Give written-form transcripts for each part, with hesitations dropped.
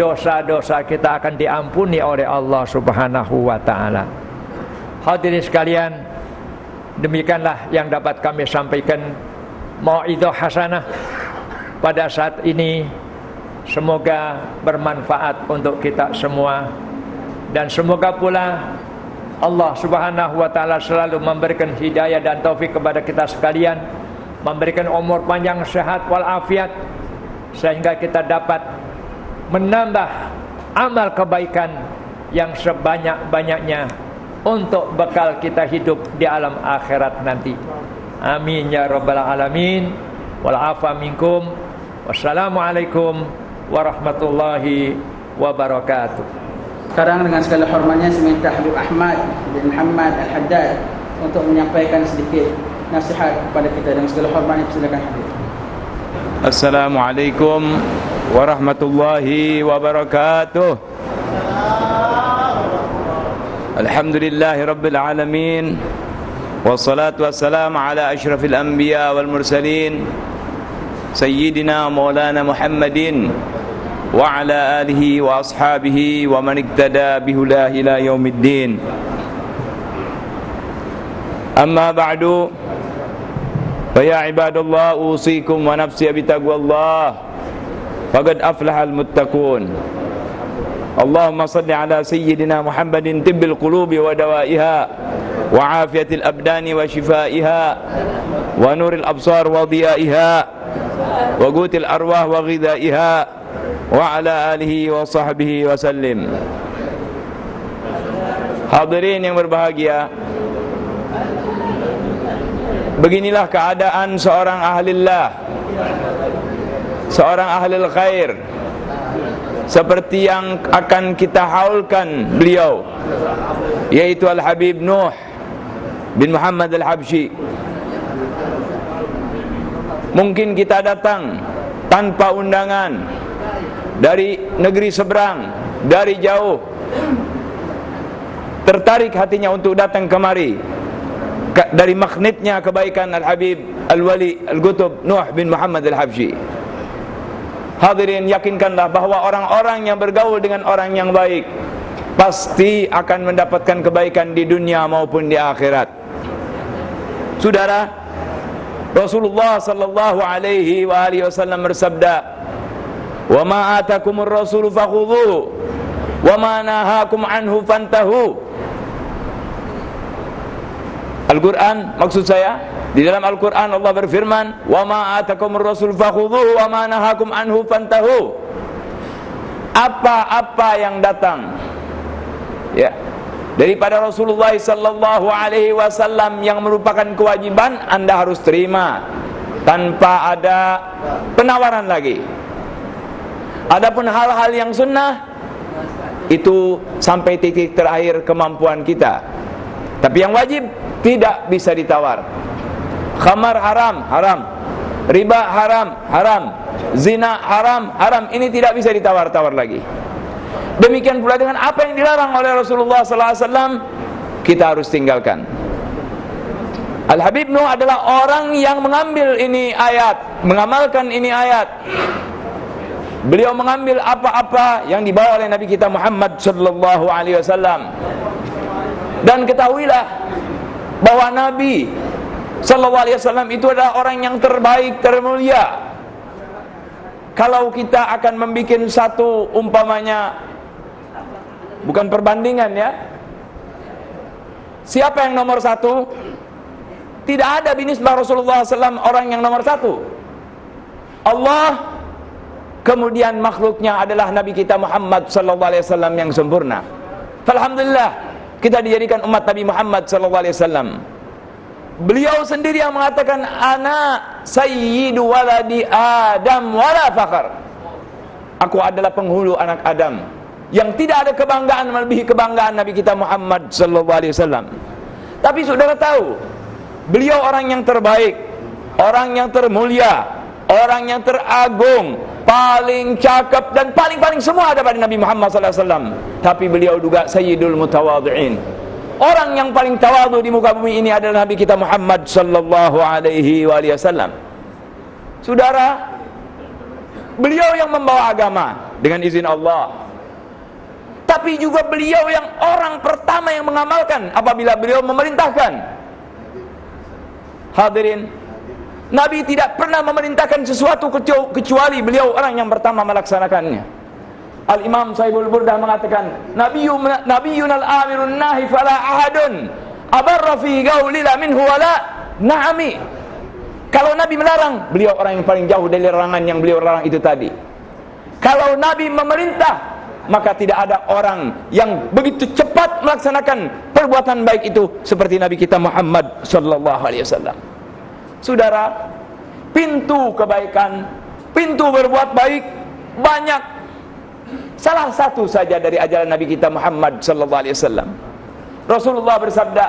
dosa-dosa kita akan diampuni oleh Allah Subhanahu wa taala. Hadirin sekalian, demikianlah yang dapat kami sampaikan mau'izah hasanah pada saat ini. Semoga bermanfaat untuk kita semua, dan semoga pula Allah Subhanahu wa taala selalu memberikan hidayah dan taufik kepada kita sekalian, memberikan umur panjang, sehat walafiat, sehingga kita dapat menambah amal kebaikan yang sebanyak-banyaknya untuk bekal kita hidup di alam akhirat nanti. Amin ya rabbal alamin. Wal afa minkum. Wassalamualaikum warahmatullahi wabarakatuh. Sekarang dengan segala hormatnya saya minta Habib Ahmad bin Muhammad Al-Haddad untuk menyampaikan sedikit nasihat kepada kita. Dengan segala hormatnya, silakan Habib. Assalamualaikum warahmatullahi wabarakatuh. Alhamdulillahi rabbil alamin, wassalatu wassalamu ala asyrafil anbiya wal mursalin, sayyidina maulana Muhammadin wa ala alihi wa ashabihi wa man iktada bihudah ila yaumiddin. Amma ba'du, fa ya ibadallah, usikum wa nafsi bitaqwallah, faqad aflahal muttaqun. Allahumma salli ala sayyidina Muhammadin tibbil qulubi wa dawaiha wa afiyatil abdani wa shifaiha wa nuril absar wa dhiyaiha wa qutil arwah wa ghidaiha wa ala alihi wa sahbihi wa sallim. Hadirin yang berbahagia, beginilah keadaan seorang ahlillah, seorang ahlil khair, seperti yang akan kita haulkan beliau, yaitu Al-Habib Nuh bin Muhammad Al-Habsyi. Mungkin kita datang tanpa undangan dari negeri seberang, dari jauh, tertarik hatinya untuk datang kemari dari magnetnya kebaikan Al-Habib Al-Wali Al-Qutub Nuh bin Muhammad Al-Habsyi. Hadirin, yakinkanlah bahwa orang-orang yang bergaul dengan orang yang baik pasti akan mendapatkan kebaikan di dunia maupun di akhirat. Saudara, Rasulullah sallallahu alaihi wa alihi wasallam bersabda, "Wa ma atakumur rasulu fakhudhuhu wa ma nahakum anhu fantahu." Al-Quran, maksud saya, di dalam Al-Quran Allah berfirman, "Wa ma atakumur rasul fakhudhuhu wa ma nahakum anhu fantahu." Apa-apa yang datang ya daripada Rasulullah sallallahu alaihi wasallam yang merupakan kewajiban, Anda harus terima tanpa ada penawaran lagi. Adapun hal-hal yang sunnah itu sampai titik terakhir kemampuan kita. Tapi yang wajib tidak bisa ditawar. Khamar haram, haram. Riba haram, haram. Zina haram, haram. Ini tidak bisa ditawar-tawar lagi. Demikian pula dengan apa yang dilarang oleh Rasulullah SAW, kita harus tinggalkan. Al-Habib Nuh adalah orang yang mengambil ini ayat, mengamalkan ini ayat. Beliau mengambil apa-apa yang dibawa oleh Nabi kita Muhammad sallallahu alaihi wasallam. Dan ketahuilah bahwa Nabi sallallahu alaihi wasallam itu adalah orang yang terbaik, termulia. Kalau kita akan membuat satu umpamanya, bukan perbandingan ya, siapa yang nomor satu? Tidak ada binisbah Rasulullah SAW orang yang nomor satu. Allah, kemudian makhluknya adalah Nabi kita Muhammad sallallahu alaihi wasallam yang sempurna. Alhamdulillah, kita dijadikan umat Nabi Muhammad sallallahu alaihi wasallam. Beliau sendiri yang mengatakan, "Ana sayyidu waladi Adam wala fakhar." Aku adalah penghulu anak Adam, yang tidak ada kebanggaan melebihi kebanggaan Nabi kita Muhammad sallallahu alaihi wasallam. Tapi saudara tahu, beliau orang yang terbaik, orang yang termulia, orang yang teragung, paling cakap dan paling semua ada pada Nabi Muhammad sallallahu alaihi wasallam. Tapi beliau juga sayyidul mutawadhi'in. Orang yang paling tawadhu di muka bumi ini adalah Nabi kita Muhammad sallallahu alaihi wasallam. Saudara, beliau yang membawa agama, dengan izin Allah. Tapi juga beliau yang orang pertama yang mengamalkan apabila beliau memerintahkan. Hadirin, Nabi tidak pernah memerintahkan sesuatu kecuali beliau orang yang pertama melaksanakannya. Al-Imam Sahibul Burdah mengatakan, Nabiyunal amirun nahi fala ahadun abarra fi gaulila minhu wala na'ami. Kalau Nabi melarang, beliau orang yang paling jauh dari larangan yang beliau larang itu tadi. Kalau Nabi memerintah, maka tidak ada orang yang begitu cepat melaksanakan perbuatan baik itu seperti Nabi kita Muhammad sallallahu alaihi wasallam. Saudara, pintu kebaikan, pintu berbuat baik banyak. Salah satu saja dari ajaran Nabi kita Muhammad sallallahu alaihi wasallam. Rasulullah bersabda,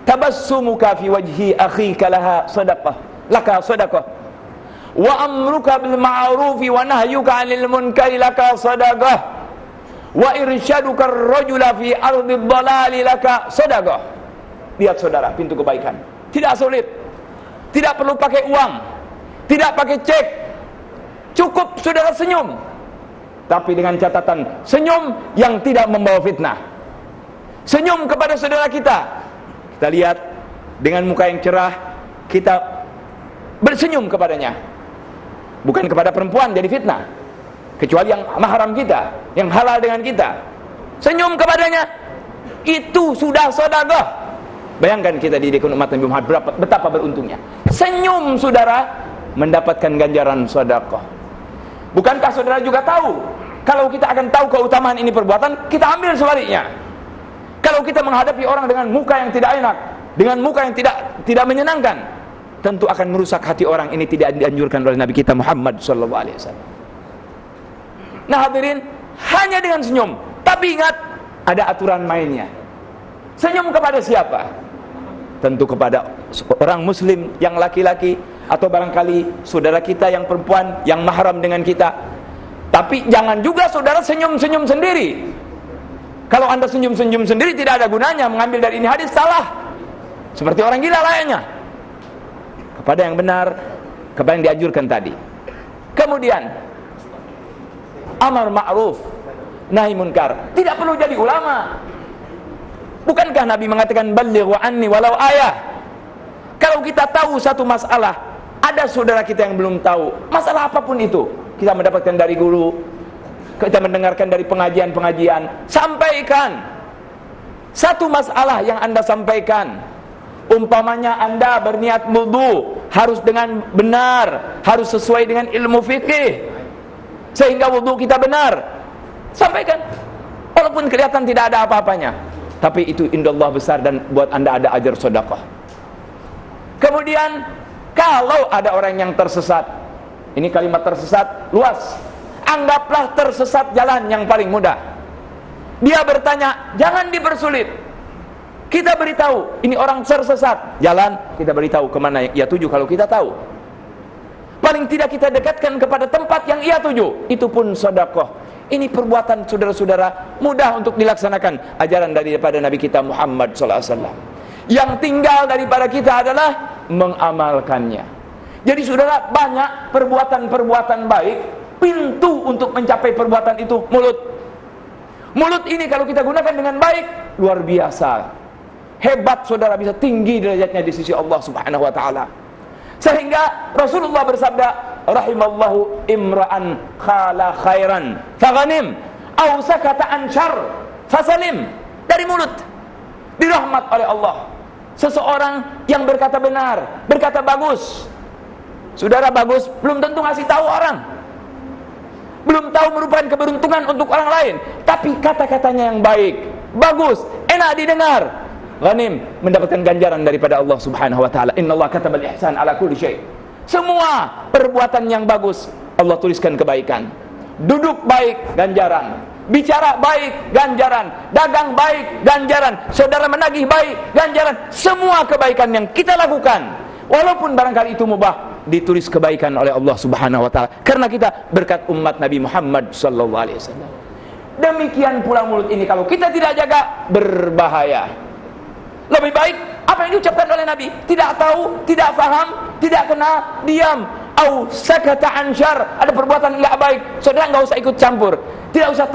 "Tabassumuka fi wajhi akhika laka sadaqah. Wa amruka bil ma'rufi wa nahyuka 'anil munkari laka sadaqah. Wa irsyaduka ar-rajula fi ardi dhalali laka sadaqah." Lihat saudara, pintu kebaikan. Tidak sulit. Tidak perlu pakai uang. Tidak pakai cek. Cukup saudara senyum. Tapi dengan catatan, senyum yang tidak membawa fitnah. Senyum kepada saudara kita. Kita lihat dengan muka yang cerah, kita bersenyum kepadanya. Bukan kepada perempuan jadi fitnah, kecuali yang mahram kita, yang halal dengan kita. Senyum kepadanya, itu sudah sedekah. Bayangkan kita dididik umat Nabi Muhammad, betapa beruntungnya. Senyum saudara mendapatkan ganjaran sedekah. Bukankah saudara juga tahu, kalau kita akan tahu keutamaan ini perbuatan, kita ambil sebaliknya. Kalau kita menghadapi orang dengan muka yang tidak enak, dengan muka yang tidak menyenangkan, tentu akan merusak hati orang. Ini tidak dianjurkan oleh Nabi kita Muhammad sallallahu alaihi wasallam. Nah hadirin, hanya dengan senyum. Tapi ingat, ada aturan mainnya. Senyum kepada siapa? Tentu kepada orang muslim yang laki-laki, atau barangkali saudara kita yang perempuan yang mahram dengan kita. Tapi jangan juga saudara senyum-senyum sendiri. Kalau anda senyum-senyum sendiri, tidak ada gunanya. Mengambil dari ini hadis salah, seperti orang gila lainnya. Kepada yang benar, kepada yang dianjurkan tadi. Kemudian amar ma'ruf nahi munkar. Tidak perlu jadi ulama. Bukankah Nabi mengatakan ballighu anni walau ayah? Kalau kita tahu satu masalah, ada saudara kita yang belum tahu, masalah apapun itu, kita mendapatkan dari guru, kita mendengarkan dari pengajian-pengajian, sampaikan. Satu masalah yang anda sampaikan, umpamanya anda berniat wudu, harus dengan benar, harus sesuai dengan ilmu fikih, sehingga wudu kita benar. Sampaikan, walaupun kelihatan tidak ada apa-apanya, tapi itu indallah besar dan buat anda ada ajar sedekah. Kemudian kalau ada orang yang tersesat, ini kalimat tersesat luas. Anggaplah tersesat jalan yang paling mudah. Dia bertanya, jangan dipersulit. Kita beritahu, ini orang tersesat jalan, kita beritahu kemana yang ia tuju kalau kita tahu. Paling tidak kita dekatkan kepada tempat yang ia tuju. Itu pun sedekah. Ini perbuatan saudara-saudara mudah untuk dilaksanakan. Ajaran daripada Nabi kita Muhammad SAW. Yang tinggal daripada kita adalah mengamalkannya. Jadi saudara, banyak perbuatan-perbuatan baik. Pintu untuk mencapai perbuatan itu mulut. Mulut ini kalau kita gunakan dengan baik, luar biasa. Hebat saudara, bisa tinggi derajatnya di sisi Allah Subhanahu wa taala. Sehingga Rasulullah bersabda, rahimallahu imra'an khala khairan faghanim aw sakata an syarr fasalim. Dari mulut dirahmat oleh Allah. Seseorang yang berkata benar, berkata bagus. Saudara, bagus belum tentu ngasih tahu orang, belum tahu merupakan keberuntungan untuk orang lain. Tapi kata-katanya yang baik, bagus, enak didengar, ghanim, mendapatkan ganjaran daripada Allah Subhanahu wa taala. Innallaha katabal ihsan ala kulli syai. Semua perbuatan yang bagus Allah tuliskan kebaikan. Duduk baik, ganjaran. Bicara baik, ganjaran. Dagang baik, ganjaran. Saudara menagih baik, ganjaran. Semua kebaikan yang kita lakukan, walaupun barangkali itu mubah, ditulis kebaikan oleh Allah Subhanahu wa taala, karena kita berkat umat Nabi Muhammad sallallahu alaihi wasallam. Demikian pula mulut ini kalau kita tidak jaga, berbahaya. Lebih baik apa yang diucapkan oleh Nabi, tidak tahu, tidak faham, tidak kenal, diam. au sakata an syarr, ada perbuatan enggak baik, saudara enggak usah ikut campur, tidak usah